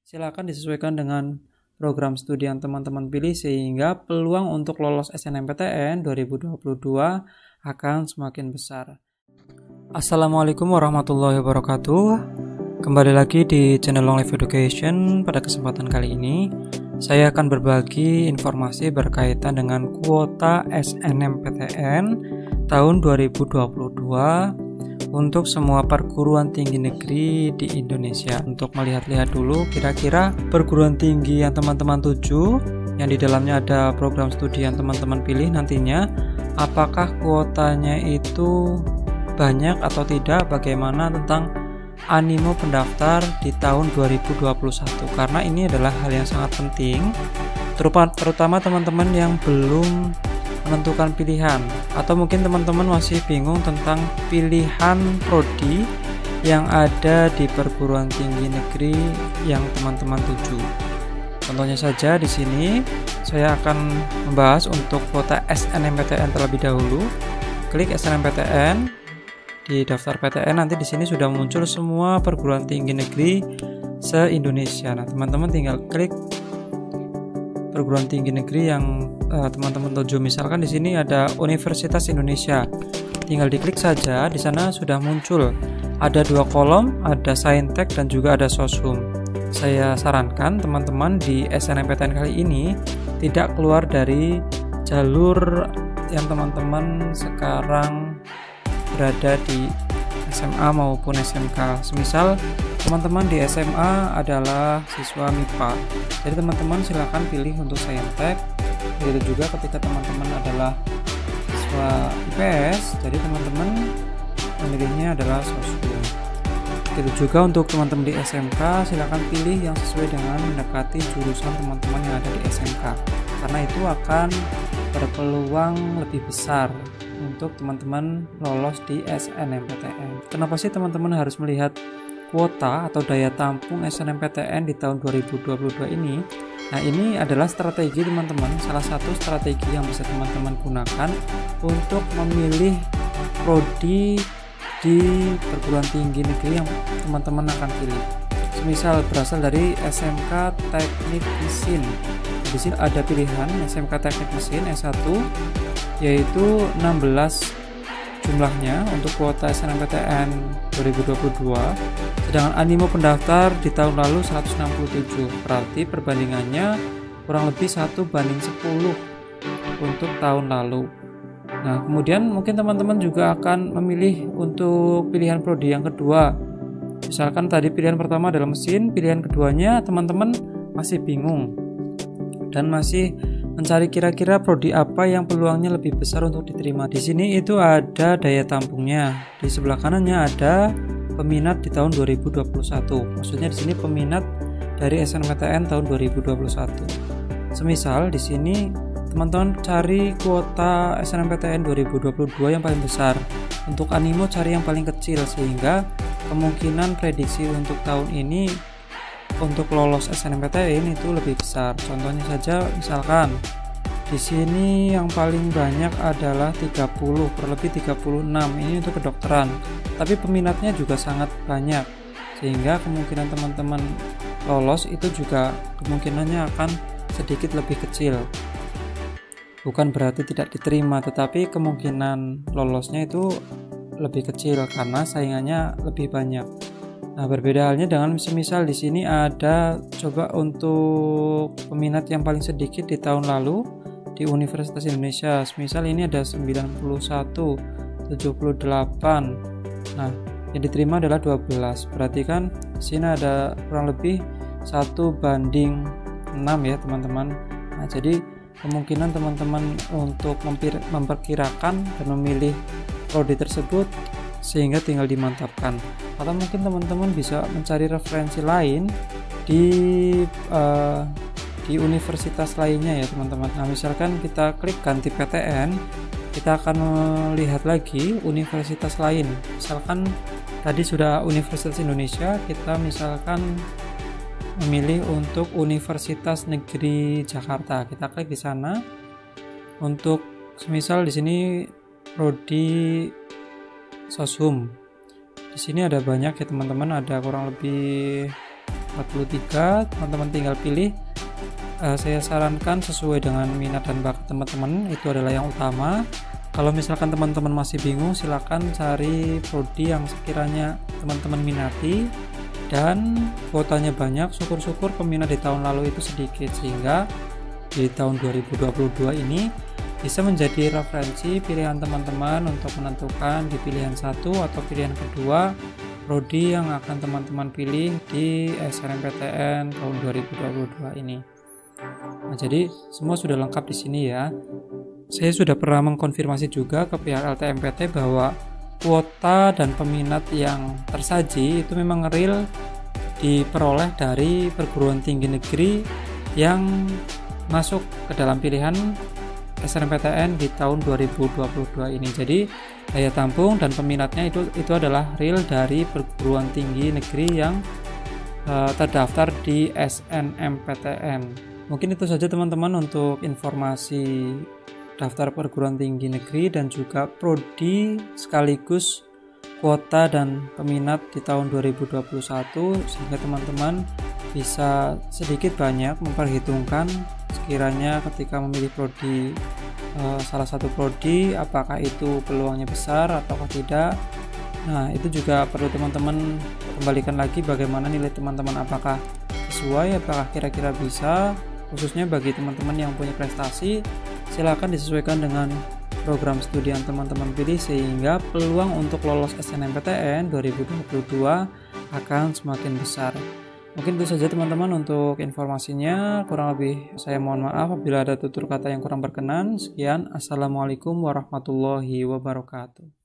Silakan disesuaikan dengan program studi yang teman-teman pilih sehingga peluang untuk lolos SNMPTN 2022 akan semakin besar. Assalamualaikum warahmatullahi wabarakatuh. Kembali lagi di channel Long Life Education. Pada kesempatan kali ini saya akan berbagi informasi berkaitan dengan kuota SNMPTN tahun 2022 untuk semua perguruan tinggi negeri di Indonesia. Untuk melihat-lihat dulu kira-kira perguruan tinggi yang teman-teman tuju, yang di dalamnya ada program studi yang teman-teman pilih nantinya, apakah kuotanya itu banyak atau tidak, bagaimana tentang animo pendaftar di tahun 2021, karena ini adalah hal yang sangat penting terutama teman-teman yang belum menentukan pilihan, atau mungkin teman-teman masih bingung tentang pilihan prodi yang ada di perguruan tinggi negeri yang teman-teman tuju. Contohnya saja di sini saya akan membahas untuk kuota SNMPTN terlebih dahulu. Klik SNMPTN di daftar PTN, nanti di sini sudah muncul semua perguruan tinggi negeri se-Indonesia. Nah, teman-teman tinggal klik perguruan tinggi negeri yang teman-teman tuju. Misalkan di sini ada Universitas Indonesia. Tinggal diklik saja, di sana sudah muncul. Ada 2 kolom, ada Saintek dan juga ada Soshum. Saya sarankan teman-teman di SNMPTN kali ini tidak keluar dari jalur yang teman-teman sekarang berada di SMA maupun SMK. Semisal teman-teman di SMA adalah siswa MIPA, jadi teman-teman silakan pilih untuk Saintek. Begitu juga ketika teman-teman adalah siswa IPS, jadi teman-teman memilihnya adalah Soshum. Begitu juga untuk teman-teman di SMK, silakan pilih yang sesuai dengan mendekati jurusan teman-teman yang ada di SMK, karena itu akan berpeluang lebih besar untuk teman-teman lolos di SNMPTN. Kenapa sih teman-teman harus melihat kuota atau daya tampung SNMPTN di tahun 2022 ini? Nah, ini adalah strategi teman-teman, salah satu strategi yang bisa teman-teman gunakan untuk memilih prodi di perguruan tinggi negeri yang teman-teman akan pilih. Semisal berasal dari SMK Teknik Mesin. Di sini ada pilihan SMK Teknik Mesin S1 yaitu 16 jumlahnya untuk kuota SNMPTN 2022, sedangkan animo pendaftar di tahun lalu 167, berarti perbandingannya kurang lebih 1:10 untuk tahun lalu. Nah, kemudian mungkin teman-teman juga akan memilih untuk pilihan prodi yang kedua. Misalkan tadi pilihan pertama adalah mesin, pilihan keduanya teman-teman masih bingung dan masih mencari kira-kira prodi apa yang peluangnya lebih besar untuk diterima. Di sini itu ada daya tampungnya. Di sebelah kanannya ada peminat di tahun 2021. Maksudnya di sini peminat dari SNMPTN tahun 2021. Semisal di sini teman-teman cari kuota SNMPTN 2022 yang paling besar. Untuk animo cari yang paling kecil, sehingga kemungkinan prediksi untuk tahun ini untuk lolos SNMPTN itu lebih besar. Contohnya saja, misalkan di sini yang paling banyak adalah 30, kurang 36. Ini untuk kedokteran. Tapi peminatnya juga sangat banyak, sehingga kemungkinan teman-teman lolos itu juga kemungkinannya akan sedikit lebih kecil. Bukan berarti tidak diterima, tetapi kemungkinan lolosnya itu lebih kecil karena saingannya lebih banyak. Nah, berbeda halnya dengan semisal di sini ada coba untuk peminat yang paling sedikit di tahun lalu di Universitas Indonesia. Semisal ini ada 91, 78. Nah, yang diterima adalah 12. Berarti kan di sini ada kurang lebih 1:6 ya, teman-teman. Nah, jadi kemungkinan teman-teman untuk memperkirakan dan memilih prodi tersebut sehingga tinggal dimantapkan. Atau mungkin teman-teman bisa mencari referensi lain di universitas lainnya ya, teman-teman. Nah, misalkan kita klik ganti PTN, kita akan melihat lagi universitas lain. Misalkan tadi sudah Universitas Indonesia, kita misalkan memilih untuk Universitas Negeri Jakarta. Kita klik di sana. Untuk semisal di sini prodi Soshum. Di sini ada banyak ya, teman-teman, ada kurang lebih 43. Teman-teman tinggal pilih. Saya sarankan sesuai dengan minat dan bakat teman-teman, itu adalah yang utama. Kalau misalkan teman-teman masih bingung, silakan cari prodi yang sekiranya teman-teman minati dan kuotanya banyak. Syukur-syukur peminat di tahun lalu itu sedikit, sehingga di tahun 2022 ini bisa menjadi referensi pilihan teman-teman untuk menentukan di pilihan satu atau pilihan kedua prodi yang akan teman-teman pilih di SNMPTN tahun 2022 ini. Nah, jadi semua sudah lengkap di sini ya. Saya sudah pernah mengkonfirmasi juga ke pihak LTMPT bahwa kuota dan peminat yang tersaji itu memang real diperoleh dari perguruan tinggi negeri yang masuk ke dalam pilihan SNMPTN di tahun 2022 ini. Jadi daya tampung dan peminatnya itu adalah real dari perguruan tinggi negeri yang terdaftar di SNMPTN. Mungkin itu saja teman-teman untuk informasi daftar perguruan tinggi negeri dan juga prodi sekaligus kuota dan peminat di tahun 2021, sehingga teman-teman bisa sedikit banyak memperhitungkan sekiranya ketika memilih prodi salah satu prodi apakah itu peluangnya besar atau tidak. Nah, itu juga perlu teman-teman kembalikan lagi bagaimana nilai teman-teman, apakah sesuai, apakah kira-kira bisa. Khususnya bagi teman-teman yang punya prestasi, silakan disesuaikan dengan program studi yang teman-teman pilih sehingga peluang untuk lolos SNMPTN 2022 akan semakin besar. Mungkin itu saja teman-teman untuk informasinya. Kurang lebih saya mohon maaf apabila ada tutur kata yang kurang berkenan. Sekian, Assalamualaikum warahmatullahi wabarakatuh.